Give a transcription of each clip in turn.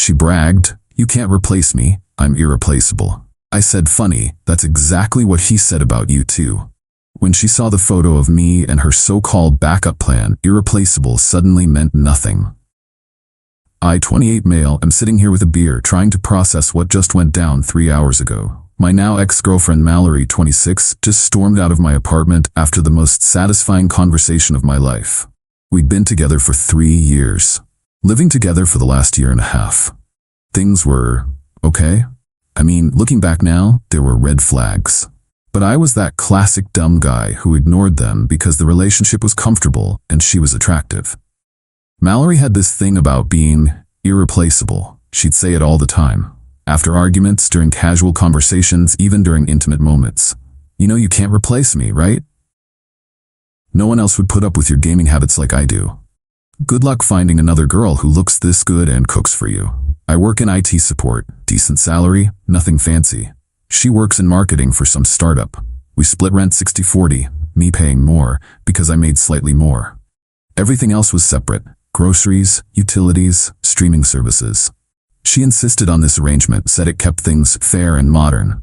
She bragged, "You can't replace me, I'm irreplaceable." I said, "Funny, that's exactly what he said about you too." When she saw the photo of me and her so-called backup plan, irreplaceable suddenly meant nothing. I, 28 male, am sitting here with a beer trying to process what just went down 3 hours ago. My now ex-girlfriend Mallory, 26, just stormed out of my apartment after the most satisfying conversation of my life. We'd been together for 3 years, living together for the last year and a half. Things were okay. I mean, looking back now, there were red flags. But I was that classic dumb guy who ignored them because the relationship was comfortable and she was attractive. Mallory had this thing about being irreplaceable. She'd say it all the time. After arguments, during casual conversations, even during intimate moments. "You know you can't replace me, right? No one else would put up with your gaming habits like I do. Good luck finding another girl who looks this good and cooks for you. I work in IT support, decent salary, nothing fancy. She works in marketing for some startup. We split rent 60-40, me paying more because I made slightly more. Everything else was separate. Groceries, utilities, streaming services. She insisted on this arrangement, said it kept things fair and modern.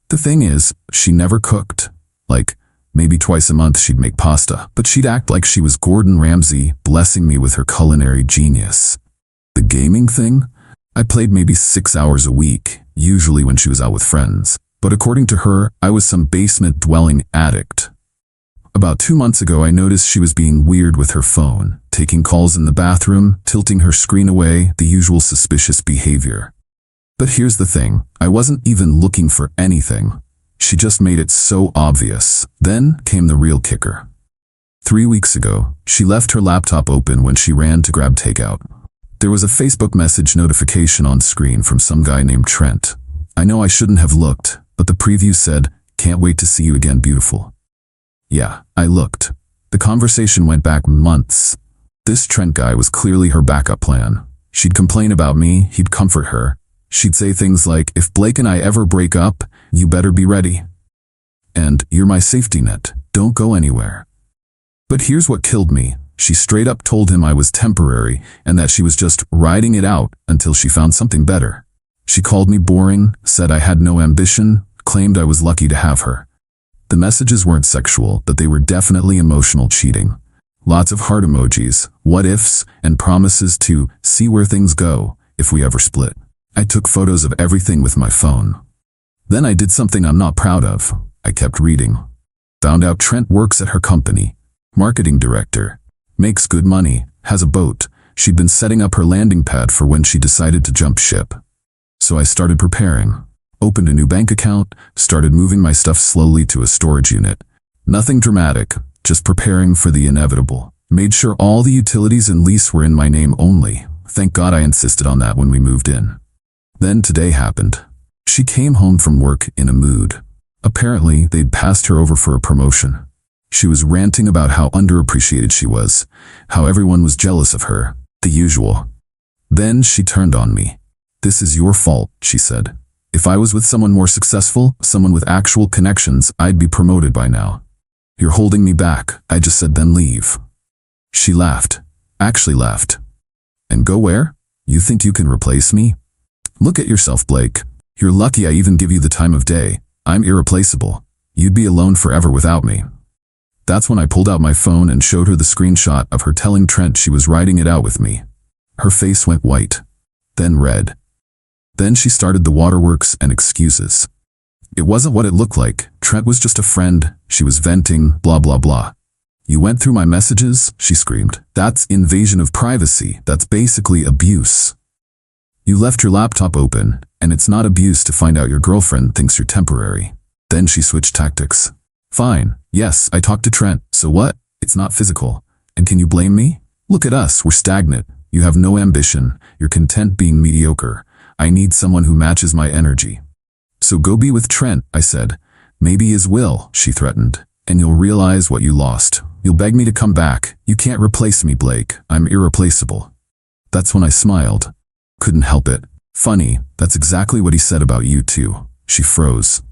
The thing is, she never cooked. Like, maybe twice a month she'd make pasta, but she'd act like she was Gordon Ramsay, blessing me with her culinary genius. The gaming thing? I played maybe 6 hours a week, usually when she was out with friends. But according to her, I was some basement-dwelling addict. About 2 months ago, I noticed she was being weird with her phone, taking calls in the bathroom, tilting her screen away, the usual suspicious behavior. But here's the thing, I wasn't even looking for anything. She just made it so obvious. Then came the real kicker. 3 weeks ago, she left her laptop open when she ran to grab takeout. There was a Facebook message notification on screen from some guy named Trent. I know I shouldn't have looked, but the preview said, "Can't wait to see you again, beautiful." Yeah, I looked. The conversation went back months. This Trent guy was clearly her backup plan. She'd complain about me, he'd comfort her. She'd say things like, "If Blake and I ever break up, you better be ready. And you're my safety net, don't go anywhere." But here's what killed me. She straight up told him I was temporary and that she was just riding it out until she found something better. She called me boring, said I had no ambition, claimed I was lucky to have her. The messages weren't sexual, but they were definitely emotional cheating. Lots of heart emojis, what ifs, and promises to see where things go if we ever split. I took photos of everything with my phone. Then I did something I'm not proud of. I kept reading. Found out Trent works at her company. Marketing director. Makes good money, has a boat. She'd been setting up her landing pad for when she decided to jump ship. So I started preparing. Opened a new bank account, started moving my stuff slowly to a storage unit. Nothing dramatic, just preparing for the inevitable. Made sure all the utilities and lease were in my name only. Thank God I insisted on that when we moved in. Then today happened. She came home from work in a mood. Apparently, they'd passed her over for a promotion. She was ranting about how underappreciated she was, how everyone was jealous of her, the usual. Then she turned on me. "This is your fault," she said. "If I was with someone more successful, someone with actual connections, I'd be promoted by now. You're holding me back." I just said, "Then leave." She laughed. Actually laughed. "And go where? You think you can replace me? Look at yourself, Blake. You're lucky I even give you the time of day. I'm irreplaceable. You'd be alone forever without me." That's when I pulled out my phone and showed her the screenshot of her telling Trent she was riding it out with me. Her face went white, then red. Then she started the waterworks and excuses. It wasn't what it looked like. Trent was just a friend. She was venting, blah blah blah. "You went through my messages?" she screamed. "That's invasion of privacy. That's basically abuse. You left your laptop open, and it's not abuse to find out your girlfriend thinks you're temporary." Then she switched tactics. "Fine, yes, I talked to Trent, so what? It's not physical. And can you blame me? Look at us, we're stagnant. You have no ambition. You're content being mediocre. I need someone who matches my energy." "So go be with Trent," I said. "Maybe his will," she threatened, "and you'll realize what you lost. You'll beg me to come back. You can't replace me, Blake. I'm irreplaceable." That's when I smiled. Couldn't help it. "Funny, that's exactly what he said about you too." She froze.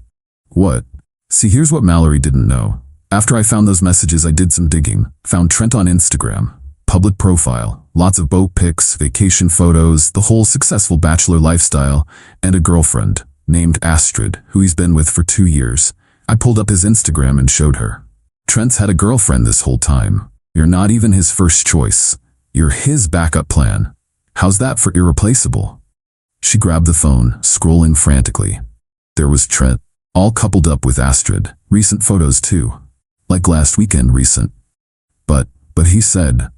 "What?" See, here's what Mallory didn't know. After I found those messages, I did some digging. Found Trent on Instagram. Public profile. lots of boat pics, vacation photos, the whole successful bachelor lifestyle, and a girlfriend named Astrid, who he's been with for 2 years. I pulled up his Instagram and showed her. Trent's had a girlfriend this whole time. You're not even his first choice. You're his backup plan. How's that for irreplaceable? She grabbed the phone, scrolling frantically. There was Trent, all coupled up with Astrid. Recent photos too. Like last weekend recent. But he said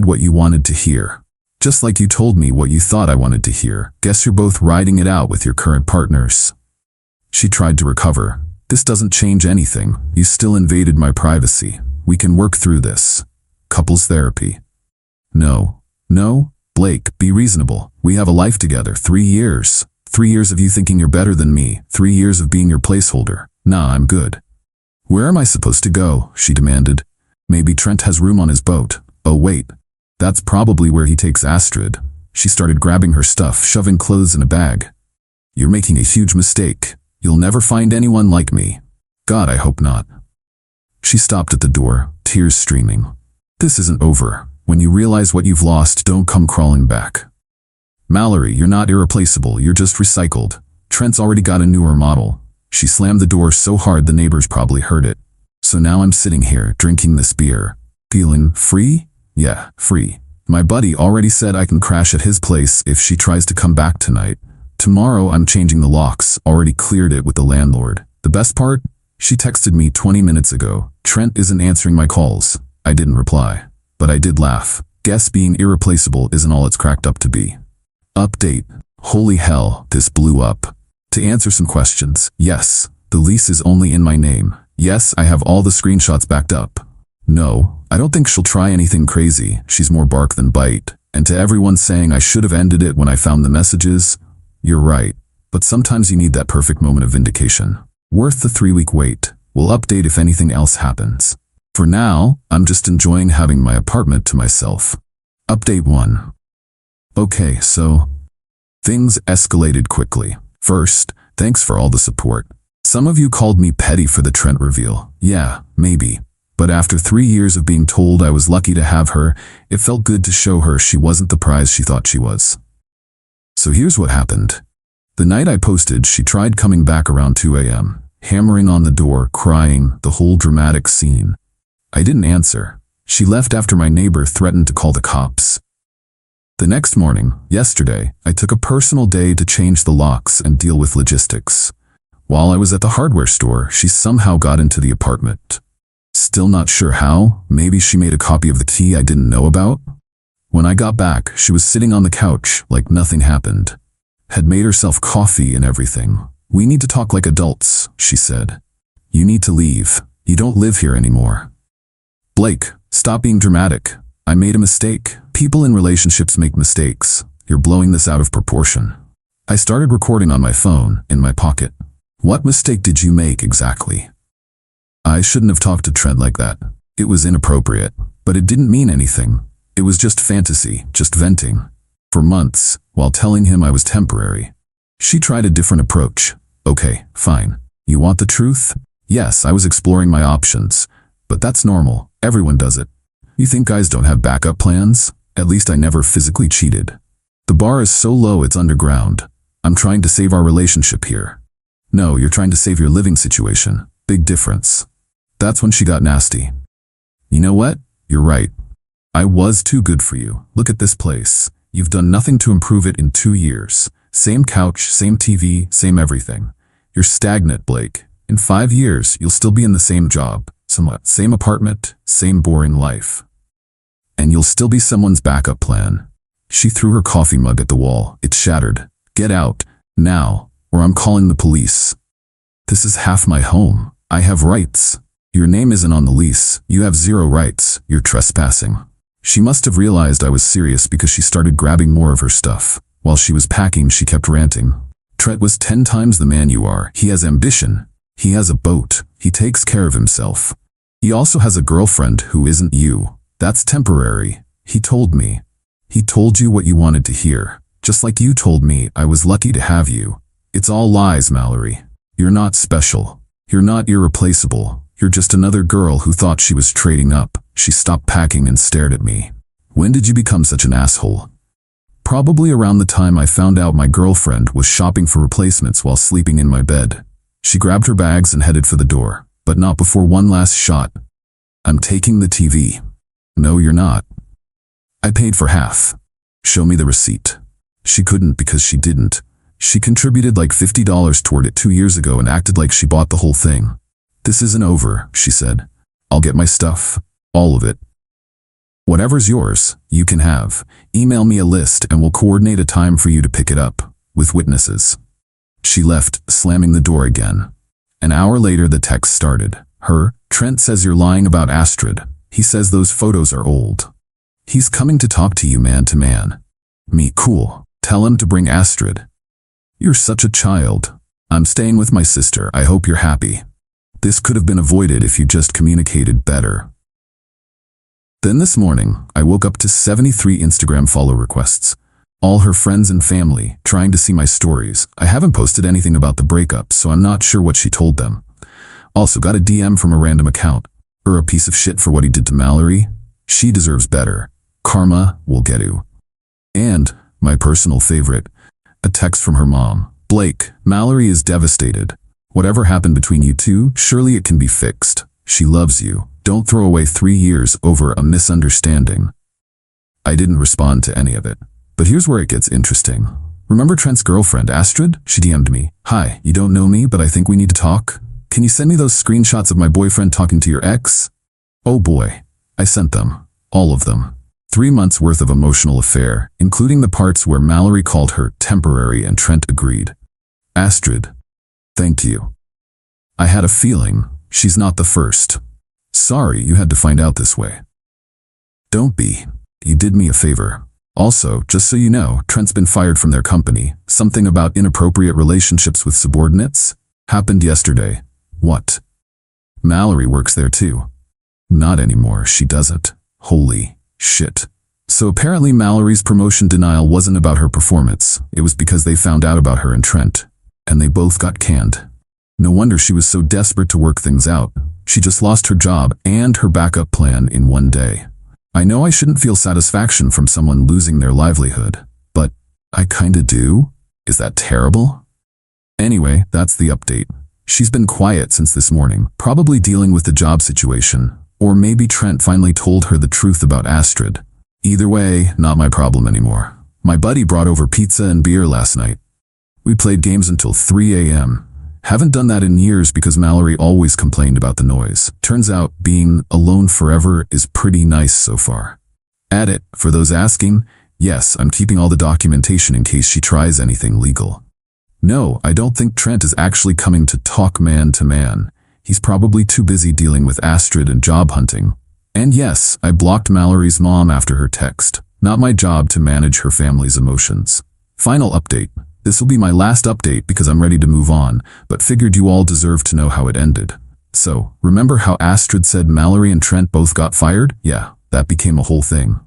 what you wanted to hear. Just like you told me what you thought I wanted to hear. Guess you're both riding it out with your current partners. She tried to recover. This doesn't change anything. You still invaded my privacy. We can work through this. Couples therapy. No, Blake, be reasonable. We have a life together. 3 years. 3 years of you thinking you're better than me. 3 years of being your placeholder. Nah, I'm good. Where am I supposed to go? She demanded. Maybe Trent has room on his boat. Oh wait, that's probably where he takes Astrid. She started grabbing her stuff, shoving clothes in a bag. You're making a huge mistake. You'll never find anyone like me. God, I hope not. She stopped at the door, tears streaming. This isn't over. When you realize what you've lost, don't come crawling back. Mallory, you're not irreplaceable, you're just recycled. Trent's already got a newer model. She slammed the door so hard the neighbors probably heard it. So now I'm sitting here, drinking this beer. Feeling free? Yeah, free. My buddy already said I can crash at his place if she tries to come back tonight. Tomorrow I'm changing the locks, already cleared it with the landlord. The best part? She texted me 20 minutes ago. Trent isn't answering my calls. I didn't reply. But I did laugh. Guess being irreplaceable isn't all it's cracked up to be. Update. Holy hell, this blew up. To answer some questions, yes, the lease is only in my name. Yes, I have all the screenshots backed up. No, I don't think she'll try anything crazy. She's more bark than bite. And to everyone saying I should have ended it when I found the messages, you're right. But sometimes you need that perfect moment of vindication. Worth the 3-week wait. We'll update if anything else happens. For now, I'm just enjoying having my apartment to myself. Update 1. Okay, so things escalated quickly. First, thanks for all the support. Some of you called me petty for the Trent reveal. Yeah, maybe. But after 3 years of being told I was lucky to have her, it felt good to show her she wasn't the prize she thought she was. So here's what happened. The night I posted, she tried coming back around 2 a.m., hammering on the door, crying, the whole dramatic scene. I didn't answer. She left after my neighbor threatened to call the cops. The next morning, yesterday, I took a personal day to change the locks and deal with logistics. While I was at the hardware store, she somehow got into the apartment. Still not sure how. Maybe she made a copy of the tea I didn't know about. When I got back, she was sitting on the couch like nothing happened. Had made herself coffee and everything. We need to talk like adults, she said. You need to leave. You don't live here anymore. Blake, stop being dramatic. I made a mistake. People in relationships make mistakes. You're blowing this out of proportion. I started recording on my phone, in my pocket. What mistake did you make exactly? I shouldn't have talked to Trent like that. It was inappropriate, but it didn't mean anything. It was just fantasy, just venting. For months, while telling him I was temporary. She tried a different approach. Okay, fine. You want the truth? Yes, I was exploring my options. But that's normal. Everyone does it. You think guys don't have backup plans? At least I never physically cheated. The bar is so low it's underground. I'm trying to save our relationship here. No, you're trying to save your living situation. Big difference. That's when she got nasty. You know what? You're right. I was too good for you. Look at this place. You've done nothing to improve it in 2 years. Same couch, same TV, same everything. You're stagnant, Blake. In 5 years, you'll still be in the same job, somewhat, same apartment, same boring life. And you'll still be someone's backup plan. She threw her coffee mug at the wall. It shattered. Get out, now, or I'm calling the police. This is half my home. I have rights. Your name isn't on the lease. You have 0 rights. You're trespassing. She must have realized I was serious because she started grabbing more of her stuff. While she was packing, she kept ranting. Trent was 10 times the man you are. He has ambition. He has a boat. He takes care of himself. He also has a girlfriend who isn't you. That's temporary. He told me. He told you what you wanted to hear. Just like you told me I was lucky to have you. It's all lies, Mallory. You're not special. You're not irreplaceable. You're just another girl who thought she was trading up. She stopped packing and stared at me. When did you become such an asshole? Probably around the time I found out my girlfriend was shopping for replacements while sleeping in my bed. She grabbed her bags and headed for the door, but not before one last shot. I'm taking the TV. No, you're not. I paid for half. Show me the receipt. She couldn't because she didn't. She contributed like $50 toward it 2 years ago and acted like she bought the whole thing. This isn't over, she said. I'll get my stuff. All of it. Whatever's yours, you can have. Email me a list and we'll coordinate a time for you to pick it up, with witnesses. She left, slamming the door again. An hour later the text started. Trent says you're lying about Astrid. He says those photos are old. He's coming to talk to you man to man. Me, cool. Tell him to bring Astrid. You're such a child. I'm staying with my sister. I hope you're happy. This could have been avoided if you just communicated better. Then this morning, I woke up to 73 Instagram follow requests. All her friends and family, trying to see my stories. I haven't posted anything about the breakup, so I'm not sure what she told them. Also got a DM from a random account. A piece of shit for what he did to Mallory. She deserves better. Karma will get you. And, my personal favorite, a text from her mom. Blake, Mallory is devastated. Whatever happened between you two, surely it can be fixed. She loves you. Don't throw away 3 years over a misunderstanding. I didn't respond to any of it. But here's where it gets interesting. Remember Trent's girlfriend, Astrid? She DM'd me. Hi, you don't know me, but I think we need to talk. Can you send me those screenshots of my boyfriend talking to your ex? Oh boy. I sent them. All of them. 3 months worth of emotional affair, including the parts where Mallory called her temporary and Trent agreed. Astrid. Thank you. I had a feeling. She's not the first. Sorry you had to find out this way. Don't be. You did me a favor. Also, just so you know, Trent's been fired from their company. Something about inappropriate relationships with subordinates? Happened yesterday. What? Mallory works there too. Not anymore, she doesn't. Holy shit. So apparently Mallory's promotion denial wasn't about her performance. It was because they found out about her and Trent. And they both got canned. No wonder she was so desperate to work things out. She just lost her job and her backup plan in one day. I know I shouldn't feel satisfaction from someone losing their livelihood, but I kinda do. Is that terrible? Anyway, that's the update. She's been quiet since this morning, probably dealing with the job situation. Or maybe Trent finally told her the truth about Astrid. Either way, not my problem anymore. My buddy brought over pizza and beer last night. We played games until 3 a.m. Haven't done that in years because Mallory always complained about the noise. Turns out being alone forever is pretty nice so far. Add it, for those asking, yes, I'm keeping all the documentation in case she tries anything legal. No, I don't think Trent is actually coming to talk man to man. He's probably too busy dealing with Astrid and job hunting. And yes, I blocked Mallory's mom after her text. Not my job to manage her family's emotions. Final update. This will be my last update because I'm ready to move on, but figured you all deserve to know how it ended. So, remember how Astrid said Mallory and Trent both got fired? Yeah, that became a whole thing.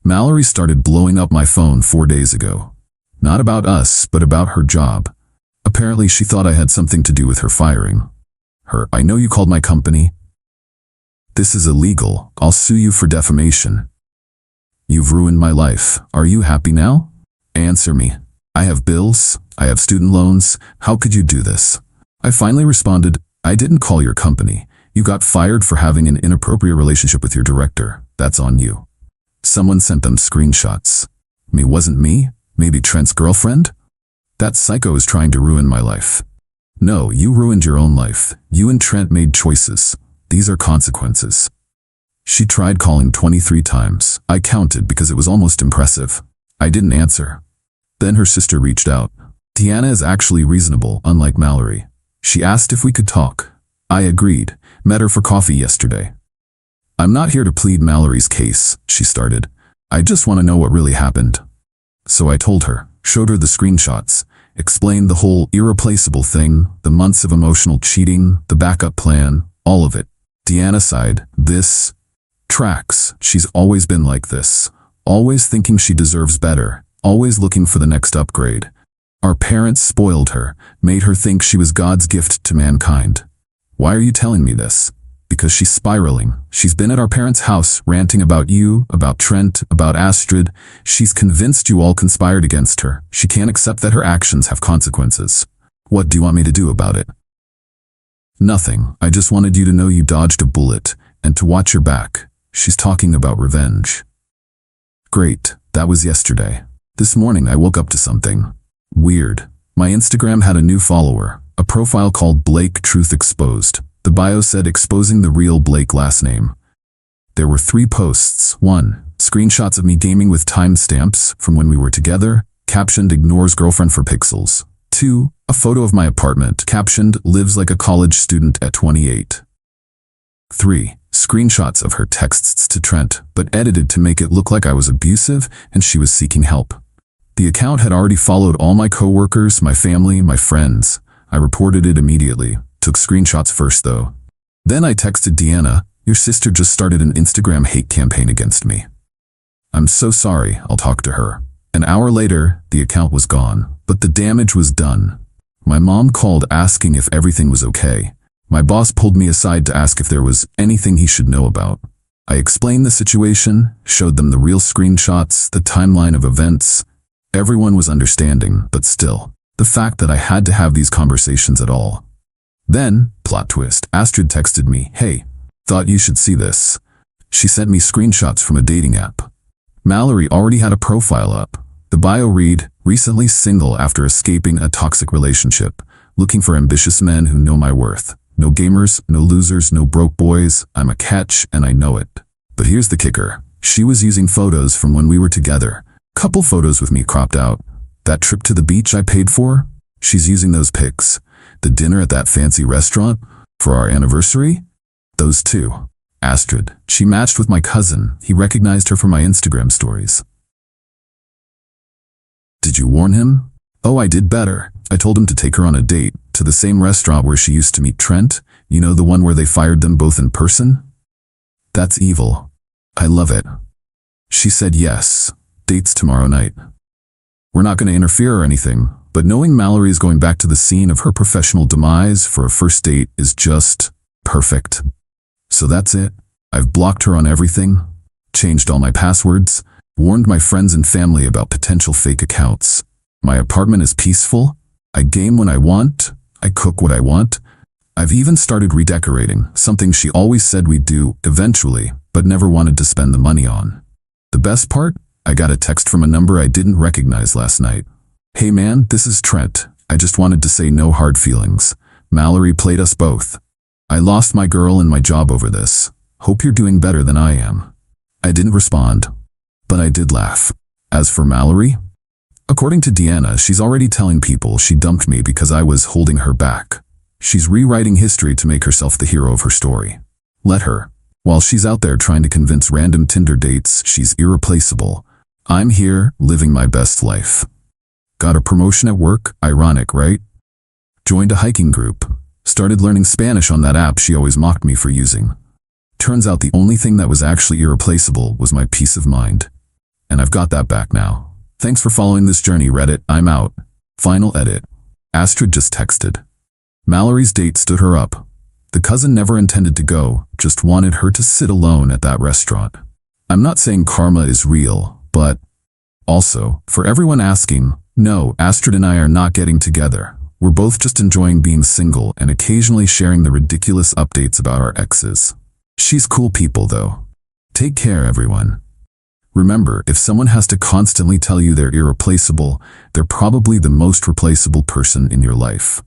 Mallory started blowing up my phone 4 days ago. Not about us, but about her job. Apparently she thought I had something to do with her firing. I know you called my company. This is illegal. I'll sue you for defamation. You've ruined my life. Are you happy now? Answer me. I have bills. I have student loans. How could you do this? I finally responded, I didn't call your company. You got fired for having an inappropriate relationship with your director. That's on you. Someone sent them screenshots. Me wasn't me? Maybe Trent's girlfriend? That psycho is trying to ruin my life. No, you ruined your own life. You and Trent made choices. These are consequences. She tried calling 23 times. I counted because it was almost impressive. I didn't answer. Then her sister reached out. Deanna is actually reasonable, unlike Mallory. She asked if we could talk. I agreed. Met her for coffee yesterday. I'm not here to plead Mallory's case, she started. I just want to know what really happened. So I told her, showed her the screenshots, explained the whole irreplaceable thing, the months of emotional cheating, the backup plan, all of it. Deanna sighed. This tracks. She's always been like this. Always thinking she deserves better. Always looking for the next upgrade. Our parents spoiled her, made her think she was God's gift to mankind. Why are you telling me this? Because she's spiraling. She's been at our parents' house ranting about you, about Trent, about Astrid. She's convinced you all conspired against her. She can't accept that her actions have consequences. What do you want me to do about it? Nothing. I just wanted you to know you dodged a bullet and to watch your back. She's talking about revenge. Great. That was yesterday. This morning I woke up to something weird. My Instagram had a new follower, a profile called Blake Truth Exposed. The bio said exposing the real Blake last name. There were 3 posts. 1. Screenshots of me gaming with timestamps from when we were together, captioned ignores girlfriend for pixels. 2. A photo of my apartment, captioned lives like a college student at 28. 3. Screenshots of her texts to Trent, but edited to make it look like I was abusive and she was seeking help. The account had already followed all my coworkers, my family, my friends. I reported it immediately. Took screenshots first though. Then I texted Deanna, your sister just started an Instagram hate campaign against me. I'm so sorry, I'll talk to her. An hour later, the account was gone, but the damage was done. My mom called asking if everything was okay. My boss pulled me aside to ask if there was anything he should know about. I explained the situation, showed them the real screenshots, the timeline of events. Everyone was understanding, but still, the fact that I had to have these conversations at all. Then, plot twist, Astrid texted me, hey, thought you should see this. She sent me screenshots from a dating app. Mallory already had a profile up. The bio read, recently single after escaping a toxic relationship, looking for ambitious men who know my worth. No gamers, no losers, no broke boys. I'm a catch and I know it. But here's the kicker. She was using photos from when we were together. Couple photos with me cropped out. That trip to the beach I paid for? She's using those pics. The dinner at that fancy restaurant for our anniversary? Those 2. Astrid. She matched with my cousin. He recognized her from my Instagram stories. Did you warn him? Oh, I did better. I told him to take her on a date to the same restaurant where she used to meet Trent. You know, the one where they fired them both in person? That's evil. I love it. She said yes. Dates tomorrow night. We're not going to interfere or anything. But knowing Mallory is going back to the scene of her professional demise for a first date is just perfect. So that's it. I've blocked her on everything, changed all my passwords, warned my friends and family about potential fake accounts. My apartment is peaceful. I game when I want. I cook what I want. I've even started redecorating, something she always said we'd do eventually, but never wanted to spend the money on. The best part? I got a text from a number I didn't recognize last night. Hey man, this is Trent. I just wanted to say no hard feelings. Mallory played us both. I lost my girl and my job over this. Hope you're doing better than I am. I didn't respond, but I did laugh. As for Mallory, according to Deanna, she's already telling people she dumped me because I was holding her back. She's rewriting history to make herself the hero of her story. Let her. While she's out there trying to convince random Tinder dates she's irreplaceable, I'm here living my best life. Got a promotion at work, ironic, right? Joined a hiking group. Started learning Spanish on that app she always mocked me for using. Turns out the only thing that was actually irreplaceable was my peace of mind. And I've got that back now. Thanks for following this journey, Reddit. I'm out. Final edit. Astrid just texted. Mallory's date stood her up. The cousin never intended to go, just wanted her to sit alone at that restaurant. I'm not saying karma is real, but also, for everyone asking, no, Astrid and I are not getting together. We're both just enjoying being single and occasionally sharing the ridiculous updates about our exes. She's cool people though. Take care, everyone. Remember, if someone has to constantly tell you they're irreplaceable, they're probably the most replaceable person in your life.